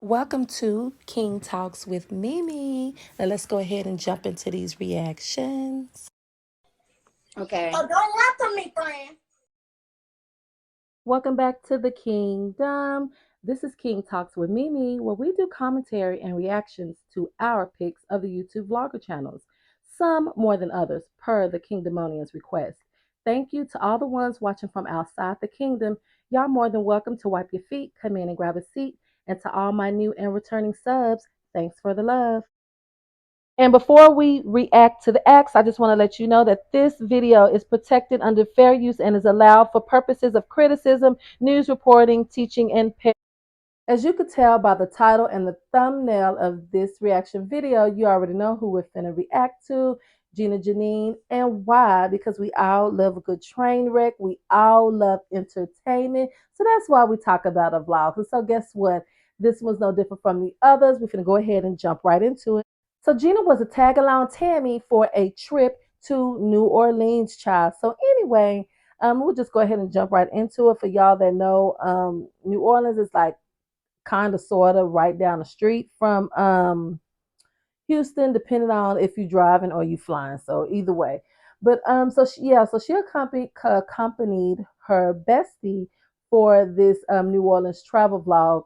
Welcome to King Talks with Mimi. Now let's go ahead and jump into these reactions. Okay. So don't lie to me, friend. Welcome back to the Kingdom. This is King Talks with Mimi, where we do commentary and reactions to our picks of the YouTube vlogger channels, some more than others, per the Kingdomonians' request. Thank you to all the ones watching from outside the kingdom. Y'all more than welcome to wipe your feet, come in and grab a seat. And to all my new and returning subs, thanks for the love. And before we react to the acts, I just want to let you know that this video is protected under fair use and is allowed for purposes of criticism, news reporting, teaching, and as you could tell by the title and the thumbnail of this reaction video, you already know who we're finna react to, Gina Jyneen, and why? Because we all love a good train wreck. We all love entertainment. So that's why we talk about a vlog. And so guess what? This one's no different from the others. We're finna go ahead and jump right into it. So Gina was a tag along Tammy for a trip to New Orleans, child. So anyway, we'll just go ahead and jump right into it. For y'all that know, New Orleans is like kind of sort of right down the street from Houston, depending on if you're driving or you flying. So either way, but so she accompanied her bestie for this New Orleans travel vlog,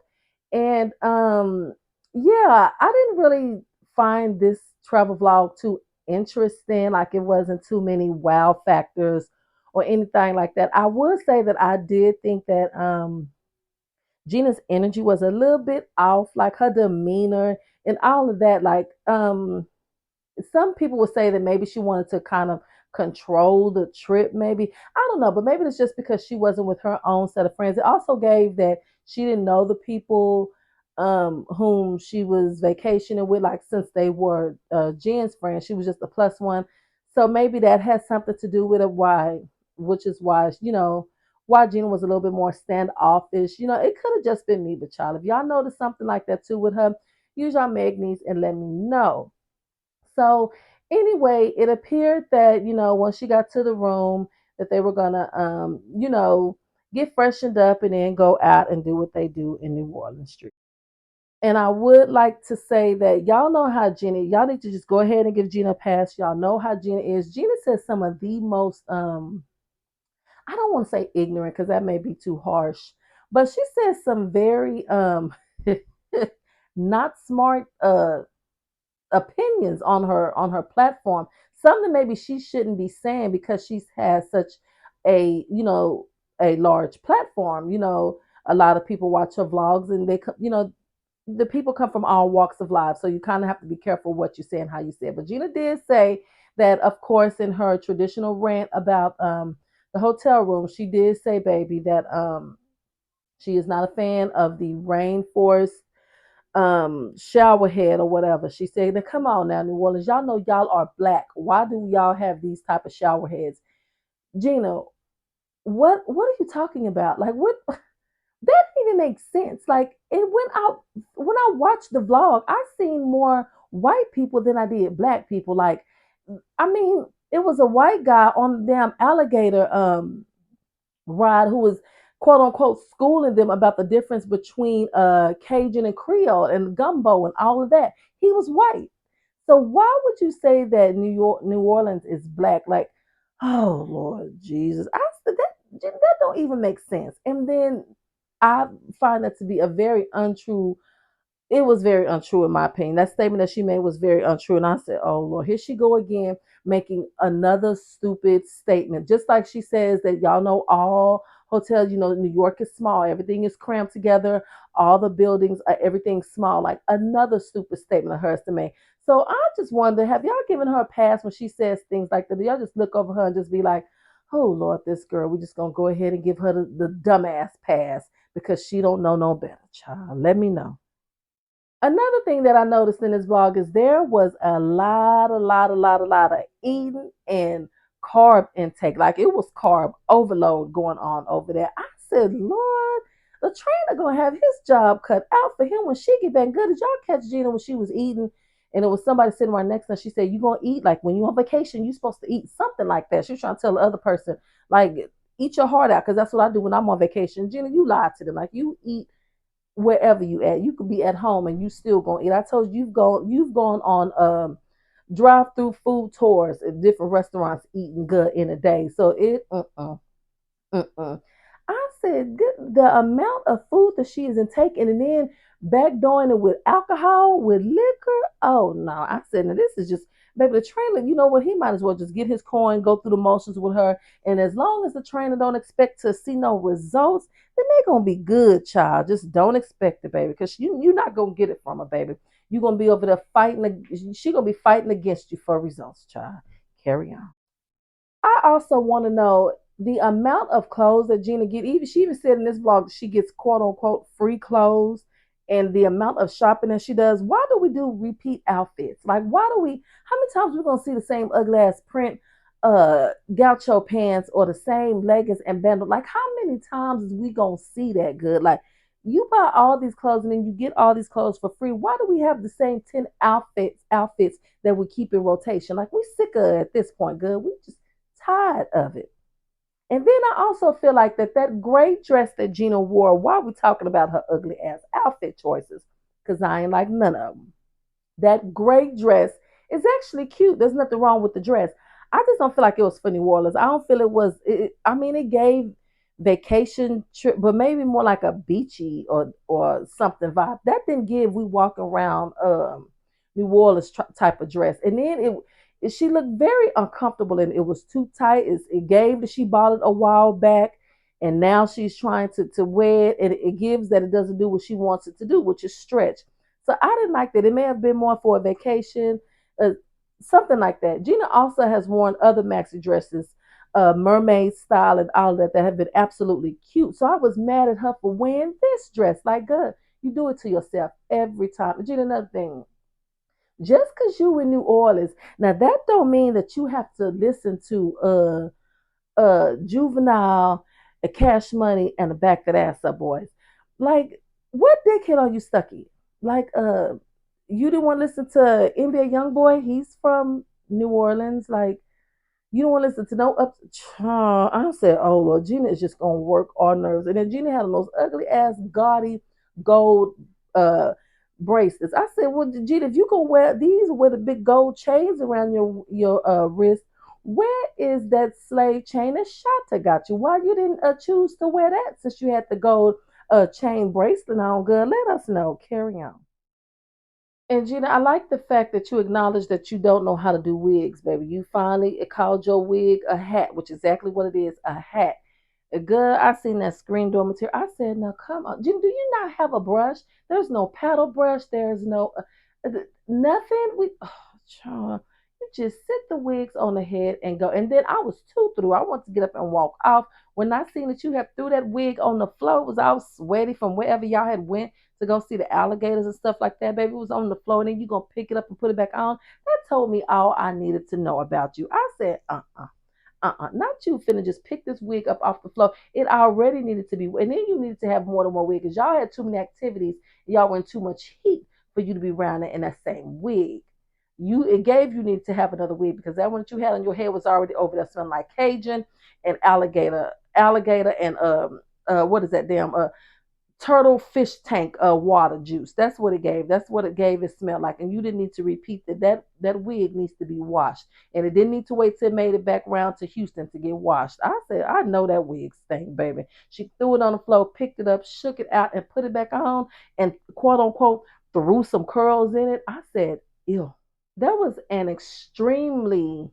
and I didn't really find this travel vlog too interesting. Like it wasn't too many wow factors or anything like that. I would say that I did think that Gina's energy was a little bit off, like her demeanor and all of that. Like, some people would say that maybe she wanted to kind of control the trip, maybe. I don't know, but maybe it's just because she wasn't with her own set of friends. It also gave that she didn't know the people whom she was vacationing with, like since they were Jen's friends, she was just a plus one. So maybe that has something to do with it, why, which is why, why Gina was a little bit more standoffish. It could have just been me, but child, if y'all noticed something like that too with her, use your magnies and let me know. So anyway, it appeared that, once she got to the room, that they were gonna get freshened up and then go out and do what they do in New Orleans Street. And I would like to say that y'all know how y'all need to just go ahead and give Gina a pass. Y'all know how Gina is. Gina says some of the most I don't want to say ignorant because that may be too harsh, but she says some very not smart opinions on her platform. Something maybe she shouldn't be saying because she's has such a a large platform. A lot of people watch her vlogs, and the people come from all walks of life, so you kind of have to be careful what you say and how you say it. But Gina did say that, of course, in her traditional rant about the hotel room, she did say, baby, that she is not a fan of the rainforest shower head or whatever. She said, now come on now, New Orleans, y'all know y'all are black. Why do y'all have these type of shower heads? Gina, what are you talking about? Like, what? That didn't even make sense. Like, and when I watched the vlog, I seen more white people than I did black people. Like, I mean, it was a white guy on the damn alligator ride who was quote unquote schooling them about the difference between Cajun and Creole and gumbo and all of that. He was white. So why would you say that New Orleans is black? Like, oh Lord Jesus, that don't even make sense. And then I find that to be a very untrue. It was very untrue in my opinion. That statement that she made was very untrue. And I said, oh Lord, here she go again, making another stupid statement. Just like she says that y'all know all hotels, New York is small. Everything is crammed together. All the buildings are everything's small. Like another stupid statement of hers to make. So I just wonder, have y'all given her a pass when she says things like that? Do y'all just look over her and just be like, oh Lord, this girl, we're just gonna go ahead and give her the dumbass pass because she don't know no better, child. Let me know. Another thing that I noticed in this vlog is there was a lot of eating and carb intake. Like it was carb overload going on over there. I said, Lord, the trainer gonna have his job cut out for him when she get back. Good, did y'all catch Gina when she was eating? And it was somebody sitting right next to her. She said, you gonna eat like when you on vacation, you supposed to eat something like that. She was trying to tell the other person, like, eat your heart out, because that's what I do when I'm on vacation. Gina, you lied to them. Like you eat wherever you at. You could be at home and you still gonna eat. I told you you've gone on drive through food tours at different restaurants eating good in a day. So it mm-mm. I said, good, the amount of food that she is taking and then backdooring it with alcohol, with liquor. Oh no. I said, now this is just, baby, the trainer, you know what? He might as well just get his coin, go through the motions with her. And as long as the trainer don't expect to see no results, then they're gonna be good, child. Just don't expect it, baby, because you're not gonna get it from her, baby. You're gonna be over there fighting, she gonna be fighting against you for results, child. Carry on. I also want to know the amount of clothes that Gina get. Even she even said in this vlog that she gets quote unquote free clothes, and the amount of shopping that she does. Why do we do repeat outfits? Like, why do we? How many times we gonna see the same ugly ass print gaucho pants or the same leggings and bundle? Like, how many times is we gonna see that good? Like, you buy all these clothes and then you get all these clothes for free. Why do we have the same 10 outfits that we keep in rotation? Like, we sick of it at this point, good. We just tired of it. And then I also feel like that great dress that Gina wore, why are we talking about her ugly ass outfit choices? Because I ain't like none of them. That gray dress is actually cute. There's nothing wrong with the dress. I just don't feel like it was for New Orleans. I don't feel it was. I mean, it gave vacation trip, but maybe more like a beachy or something vibe. That didn't give we walk around New Orleans type of dress. And then she looked very uncomfortable and it was too tight. It gave that she bought it a while back. And now she's trying to wear it, and it gives that it doesn't do what she wants it to do, which is stretch. So I didn't like that. It may have been more for a vacation, uh, something like that. Gina also has worn other maxi dresses, mermaid style and all of that have been absolutely cute. So I was mad at her for wearing this dress. Like, good, you do it to yourself every time. And Gina, another thing, just because you in New Orleans, now that don't mean that you have to listen to Juvenile, a Cash Money, and a Back That Ass Up Boys. Like, what dickhead are you stuck in? Like, you didn't want to listen to NBA YoungBoy. He's from New Orleans. Like, you don't want to listen to no up. I said, oh Lord, Gina is just gonna work our nerves. And then Gina had the most ugly ass gaudy gold uh bracelets. I said, well, Gina, if you gonna wear these with the big gold chains around your wrist, where is that slave chain that Shanta got you? Why you didn't choose to wear that since you had the gold chain bracelet on? Good, let us know. Carry on. And Gina, I like the fact that you acknowledge that you don't know how to do wigs, baby. You finally called your wig a hat, which is exactly what it is, a hat. Good, I seen that screen door material. I said, now come on. Gina, do you not have a brush? There's no paddle brush. There's no nothing. Child, you just sit the wigs on the head and go. And then I was too through. I want to get up and walk off. When I seen that you had threw that wig on the floor, it was all sweaty from wherever y'all had went to go see the alligators and stuff like that, baby. It was on the floor, and then you gonna pick it up and put it back on. That told me all I needed to know about you. I said, not you finna just pick this wig up off the floor. It already needed to be, and then you needed to have more than one wig because y'all had too many activities. Y'all were in too much heat for you to be around in that same wig. It gave you need to have another wig because that one that you had on your head was already over there smelling like Cajun and alligator and what is that damn turtle fish tank water juice. That's what it gave. That's what it gave it smelled like. And you didn't need to repeat that. That wig needs to be washed. And it didn't need to wait till it made it back around to Houston to get washed. I said, I know that wig stank, baby. She threw it on the floor, picked it up, shook it out, and put it back on and quote unquote threw some curls in it. I said, ew. There was an extremely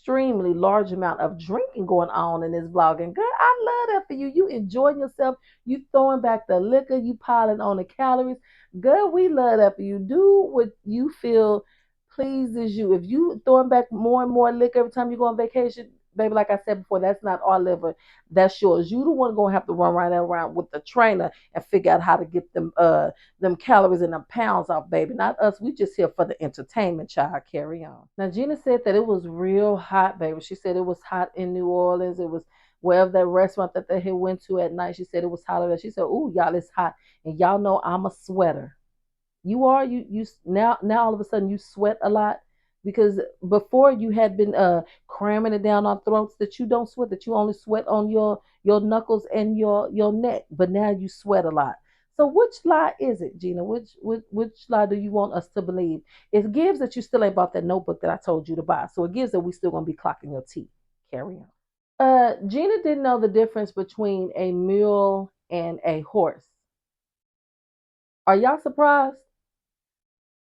large amount of drinking going on in this vlog. And girl, I love that for you. You enjoying yourself. You throwing back the liquor. You piling on the calories. Girl, we love that for you. Do what you feel pleases you. If you throwing back more and more liquor every time you go on vacation, baby, like I said before, that's not our liver. That's yours. You the one gonna have to run right around with the trainer and figure out how to get them calories and them pounds off, baby. Not us. We just here for the entertainment, child. Carry on. Now, Gina said that it was real hot, baby. She said it was hot in New Orleans. It was wherever that restaurant that they had went to at night. She said it was hot over there. She said, "Ooh, y'all, it's hot." And y'all know I'm a sweater. You are you now all of a sudden you sweat a lot because before you had been cramming it down our throats that you don't sweat, that you only sweat on your knuckles and your neck, but now you sweat a lot. So which lie is it, Gina? Which lie do you want us to believe? It gives that you still ain't bought that notebook that I told you to buy. So it gives that we still gonna be clocking your teeth. Carry on. Gina didn't know the difference between a mule and a horse. Are y'all surprised?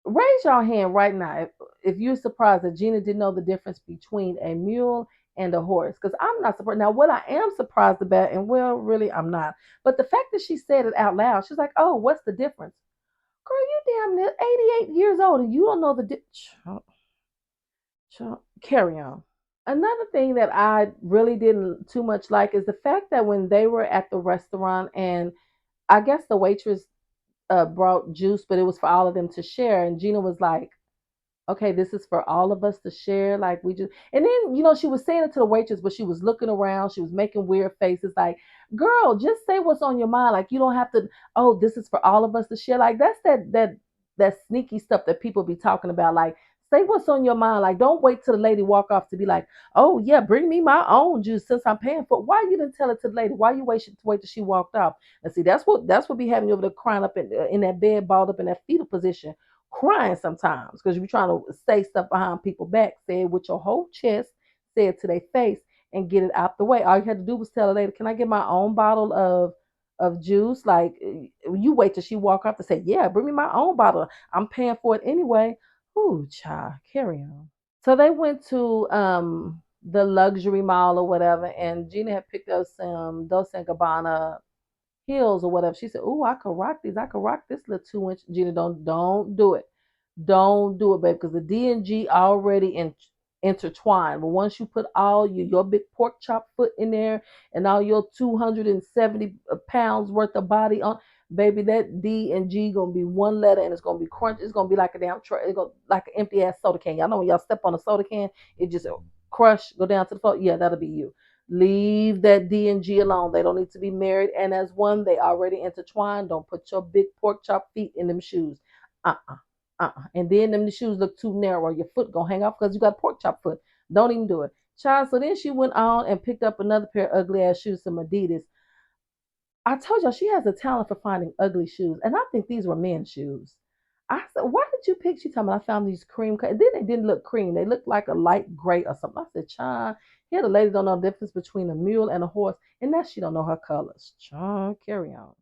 Raise your hand right now if you're surprised that Gina didn't know the difference between a mule and a horse. Because I'm not surprised. Now, what I am surprised about, and well, really, I'm not, but the fact that she said it out loud, she's like, oh, what's the difference? Girl, you damn near 88 years old and you don't know the difference. Carry on. Another thing that I really didn't too much like is the fact that when they were at the restaurant and I guess the waitress brought juice, but it was for all of them to share. And Gina was like, okay, this is for all of us to share. Like we just, and then she was saying it to the waitress, but she was looking around. She was making weird faces. Like, girl, just say what's on your mind. Like you don't have to. Oh, this is for all of us to share. Like that's that sneaky stuff that people be talking about. Like say what's on your mind. Like don't wait till the lady walk off to be like, oh yeah, bring me my own juice since I'm paying for it. Why you didn't tell it to the lady? Why you wait till she walked off? And see, that's what be having you over there crying up in that bed, balled up in that fetal position crying sometimes because you're trying to say stuff behind people's back, say it with your whole chest, say it to their face, and get it out the way. All you had to do was tell the lady, "Can I get my own bottle of juice?" Like you wait till she walk off to say, "Yeah, bring me my own bottle. I'm paying for it anyway." Ooh, child, carry on. So they went to the luxury mall or whatever, and Gina had picked up some Dolce and Gabbana heels or whatever. She said, "Ooh, I could rock these. I could rock this little 2 inch." Gina, don't do it. Don't do it, babe, because the D and G already intertwined. But once you put all your big pork chop foot in there and all your 270 pounds worth of body on, baby, that D and G gonna be one letter and it's gonna be crunch. It's gonna be like a damn it's gonna like an empty ass soda can. Y'all know when y'all step on a soda can, it just crush, go down to the floor. Yeah, that'll be you. Leave that D and G alone. They don't need to be married. And as one, they already intertwined. Don't put your big pork chop feet in them shoes. Uh-uh. And then them the shoes look too narrow. Your foot gonna hang off because you got pork chop foot. Don't even do it. Child, so then she went on and picked up another pair of ugly ass shoes, some Adidas. I told y'all she has a talent for finding ugly shoes. And I think these were men's shoes. I said, why did you pick? She told me I found these cream. Then they didn't look cream. They looked like a light gray or something. I said, child, here the lady don't know the difference between a mule and a horse. And that she don't know her colors. Child, carry on.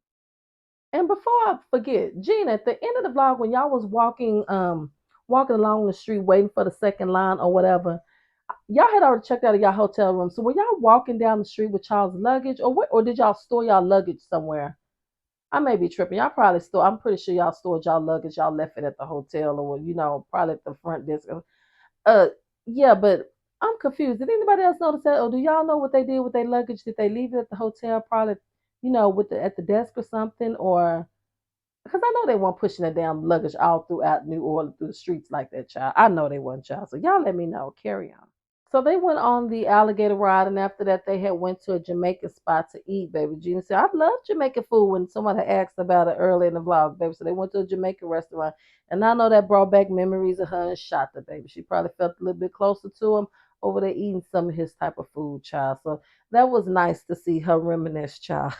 And before I forget, Gina, at the end of the vlog, when y'all was walking along the street waiting for the second line or whatever, y'all had already checked out of y'all hotel room. So were y'all walking down the street with y'all's luggage, or what? Or did y'all store y'all luggage somewhere? I may be tripping. Y'all probably store. I'm pretty sure y'all stored y'all luggage. Y'all left it at the hotel, or probably at the front desk. Uh, yeah, but I'm confused. Did anybody else notice that, or do y'all know what they did with their luggage? Did they leave it at the hotel, probably, with the at the desk or something, or? Because I know they weren't pushing that damn luggage all throughout New Orleans through the streets like that, child. I know they weren't, child. So y'all let me know. Carry on. So they went on the alligator ride, and after that, they had went to a Jamaican spot to eat. Baby Gina said, "I love Jamaican food." When somebody asked about it early in the vlog, baby, so they went to a Jamaican restaurant, and I know that brought back memories of her and Shata, baby. She probably felt a little bit closer to him over there eating some of his type of food, child. So that was nice to see her reminisce, child.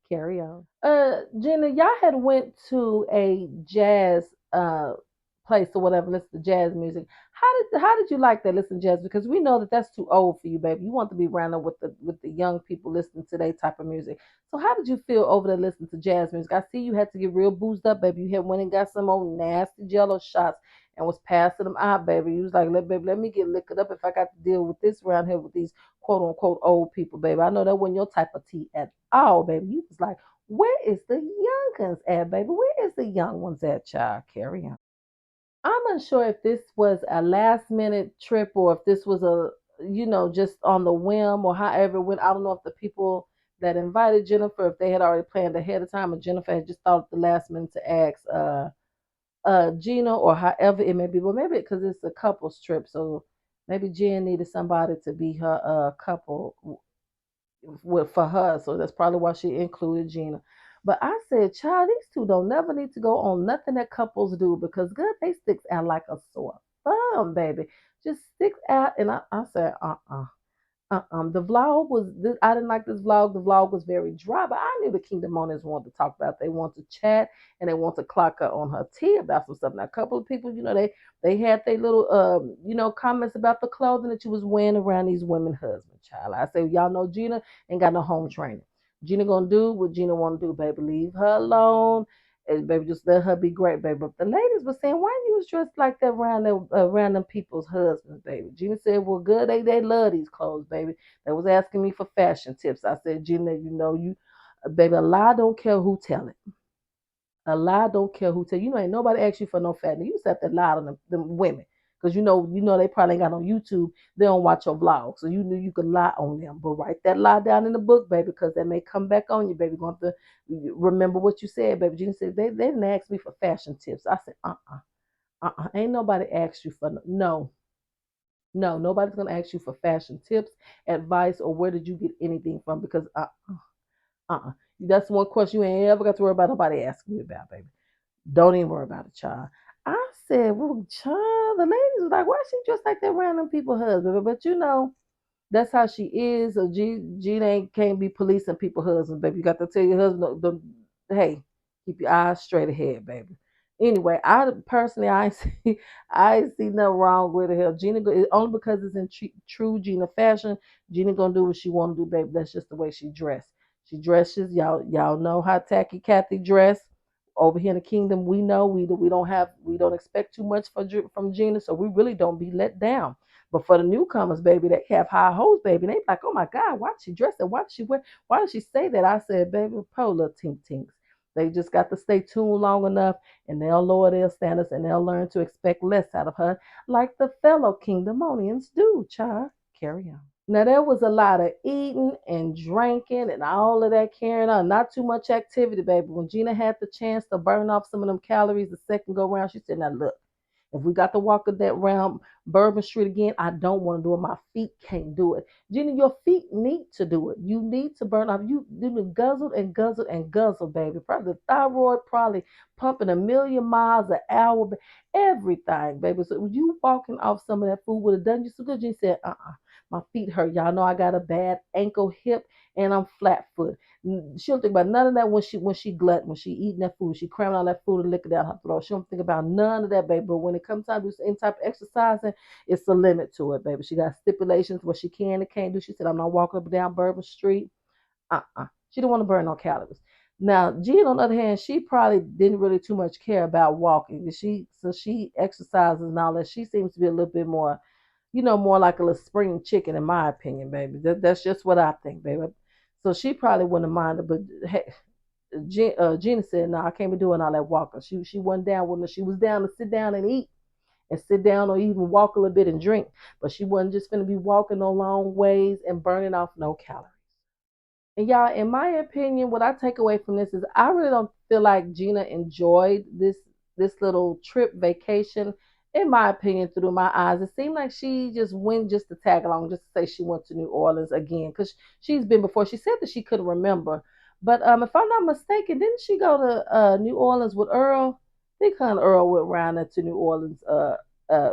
Carry on. Gina, y'all had went to a jazz place or whatever, listen to jazz music. How did you like that? Listen to jazz because we know that that's too old for you, baby. You want to be around there with the young people listening to that type of music. So how did you feel over there listening to jazz music? I see you had to get real boozed up, baby. You had went and got some old nasty Jello shots and was passing them out, baby. You was like, let me get liquored up if I got to deal with this around here with these quote unquote old people, baby. I know that wasn't your type of tea at all, baby. You was like, where is the young ones at, baby? Where is the young ones at, child? Carry on. I'm unsure if this was a last minute trip or if this was just on the whim or however it went. I don't know if the people that invited Jennifer, if they had already planned ahead of time, or Jennifer had just thought at the last minute to ask Gina or however it may be. Well, maybe because it's a couple's trip, so maybe Jen needed somebody to be her couple with for her, so that's probably why she included Gina. But I said, child, these two don't never need to go on nothing that couples do because good, they sticks out like a sore thumb, baby. Just sticks out, and I said, uh-uh. The vlog was. I didn't like this vlog. The vlog was very dry, but I knew the Kingdom owners wanted to talk about. They want to chat and they want to clock her on her tea about some stuff. Now, a couple of people, they had their little comments about the clothing that you was wearing around these women husbands. Child, I say, y'all know Gina ain't got no home training. Gina gonna do what Gina want to do, baby. Leave her alone. And baby, just let her be great, baby. But the ladies were saying, why you was dressed like that around them people's husbands, baby? Gina said, well, good, they love these clothes, baby. They was asking me for fashion tips. I said, Gina, baby, a lie don't care who tell it. A lie don't care who tell you. Ain't nobody ask you for no fat. You just have to lie to them women. Because they probably ain't got on YouTube. They don't watch your vlog. So you knew you could lie on them. But write that lie down in the book, baby, because that may come back on you, baby. You're going to have to remember what you said, baby. Gina said, they didn't ask me for fashion tips. I said, Ain't nobody asked you for no. No, nobody's gonna ask you for fashion tips, advice, or where did you get anything from? Because that's one question you ain't ever got to worry about nobody asking you about, baby. Don't even worry about it, child. I said, well, child, the ladies was like, why she dressed like that random people husband? But that's how she is. So Gina can't be policing people husbands, baby. You got to tell your husband, hey, keep your eyes straight ahead, baby. Anyway, I personally, I ain't see, I ain't see nothing wrong with it. Hell, Gina, only because it's in true Gina fashion. Gina gonna do what she want to do, baby. That's just the way she dressed. She dresses. Y'all know how Tacky Kathy dress. Over here in the kingdom, we know we don't expect too much from Gina, so we really don't be let down. But for the newcomers, baby, they have high hopes, baby. And they like, oh my God, why did she dress that? Why did she wear? Why did she say that? I said, baby, po little tink tinks. They just got to stay tuned long enough, and they'll lower their standards, and they'll learn to expect less out of her, like the fellow Kingdomonians do. Child, carry on. Now there was a lot of eating and drinking and all of that carrying on. Not too much activity, baby. When Gina had the chance to burn off some of them calories the second go round, she said, "Now look, if we got to walk that round Bourbon Street again, I don't want to do it. My feet can't do it. Gina, your feet need to do it. You need to burn off. You guzzle and guzzle and guzzle, baby. Probably the thyroid probably pumping 1,000,000 miles an hour. Everything, baby. So you walking off some of that food would have done you so good. Gina said, my feet hurt. Y'all know I got a bad ankle, hip, and I'm flat foot. She don't think about none of that when she glut, when she eating that food, she cramming all that food and liquor down her throat. She don't think about none of that, baby. But when it comes time to do any type of exercising, it's a limit to it, baby. She got stipulations what she can and can't do. She said, I'm not walking up and down Bourbon Street. She don't want to burn no calories. Now, Jean, on the other hand, she probably didn't really too much care about walking. She exercises and all that. She seems to be a little bit more, more like a little spring chicken, in my opinion, baby. That's just what I think, baby. So she probably wouldn't have minded, but hey, Gina said, "No, I can't be doing all that walking." She wasn't down with her. She was down to sit down and eat, and sit down or even walk a little bit and drink, but she wasn't just going to be walking no long ways and burning off no calories. And y'all, in my opinion, what I take away from this is I really don't feel like Gina enjoyed this little trip vacation. In my opinion, through my eyes, it seemed like she just went just to tag along, just to say she went to New Orleans again, because she's been before. She said that she couldn't remember, but if I'm not mistaken, didn't she go to New Orleans with Earl? I think her and Earl went around to New Orleans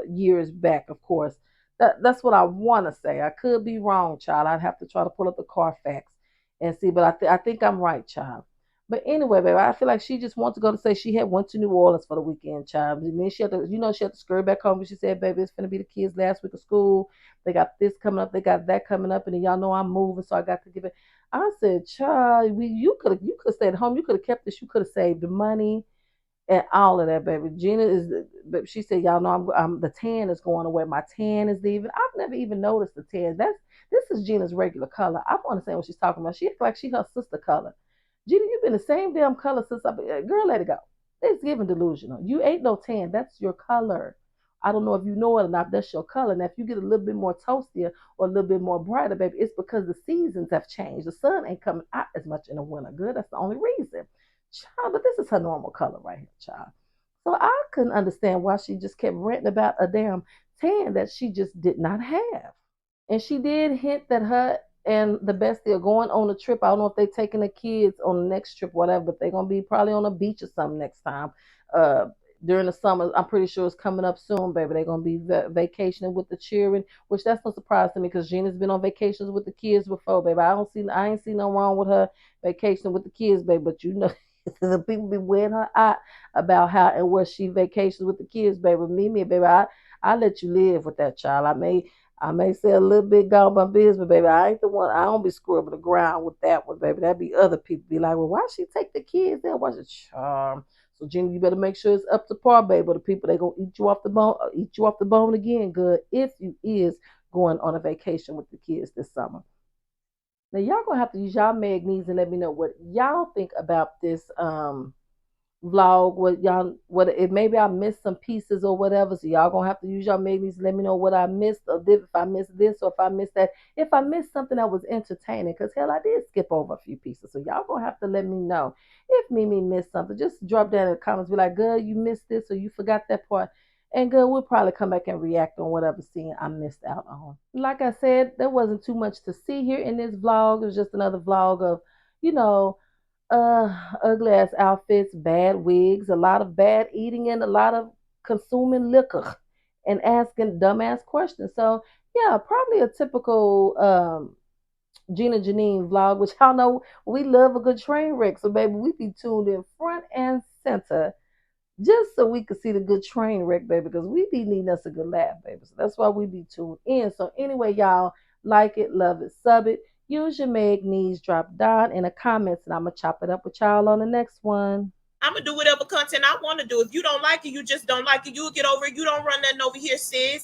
years back, of course. That's what I want to say. I could be wrong, child. I'd have to try to pull up the Carfax and see. But I think I'm right, child. But anyway, baby, I feel like she just wants to go to say she had went to New Orleans for the weekend, child. And then she had to scurry back home. But she said, baby, it's gonna be the kids' last week of school. They got this coming up, they got that coming up, and then y'all know I'm moving, so I got to give it. I said, child, you could have stayed at home. You could have kept this. You could have saved the money and all of that, baby. Gina is, but she said, y'all know I'm the tan is going away. My tan is leaving. I've never even noticed the tan. This is Gina's regular color. I want to say what she's talking about. She acts like she her sister color. Gina, you've been the same damn color since girl, let it go. It's giving delusional. You ain't no tan. That's your color. I don't know if you know it or not. That's your color. Now, if you get a little bit more toastier or a little bit more brighter, baby, it's because the seasons have changed. The sun ain't coming out as much in the winter. Good. That's the only reason. Child, but this is her normal color right here, child. So I couldn't understand why she just kept ranting about a damn tan that she just did not have. And she did hint that her and the bestie are going on a trip. I don't know if they're taking the kids on the next trip, whatever, but they're gonna be probably on a beach or something next time. Uh, during the summer. I'm pretty sure it's coming up soon, baby. They're gonna be vacationing with the children, which that's no surprise to me because Gina's been on vacations with the kids before, baby. I ain't seen no wrong with her vacation with the kids, baby. But you know, the people be wearing her out about how and where she vacations with the kids, baby. Me, baby. I let you live with that child. I may say a little bit gone my business, but baby, I ain't the one. I don't be scrubbing the ground with that one, baby. That'd be other people be like, well, why she take the kids there? What's the charm? So Jenny, you better make sure it's up to par, baby. The people they gonna eat you off the bone, eat you off the bone again, good. If you is going on a vacation with the kids this summer. Now y'all gonna have to use y'all magnees and let me know what y'all think about this vlog. What y'all what it maybe I missed some pieces or whatever. So y'all gonna have to use y'all magnetes. Let me know what I missed or if I missed this or if I missed that. If I missed something that was entertaining, because hell I did skip over a few pieces. So y'all gonna have to let me know if Mimi missed something. Just drop down in the comments, be like, girl, you missed this or you forgot that part. And girl, we'll probably come back and react on whatever scene I missed out on. Like I said, there wasn't too much to see here in this vlog. It was just another vlog of, you know, ugly ass outfits, bad wigs, a lot of bad eating, and a lot of consuming liquor and asking dumbass questions. So yeah, probably a typical Gina Jyneen vlog, which y'all know we love a good train wreck. So baby, we be tuned in front and center just so we could see the good train wreck, baby, because we be needing us a good laugh, baby. So that's why we be tuned in. So anyway, y'all, like it, love it, sub it. Use your mag knees, drop down in the comments, and I'm gonna chop it up with y'all on the next one. I'm gonna do whatever content I want to do. If you don't like it, you just don't like it. You'll get over it. You don't run nothing over here, sis.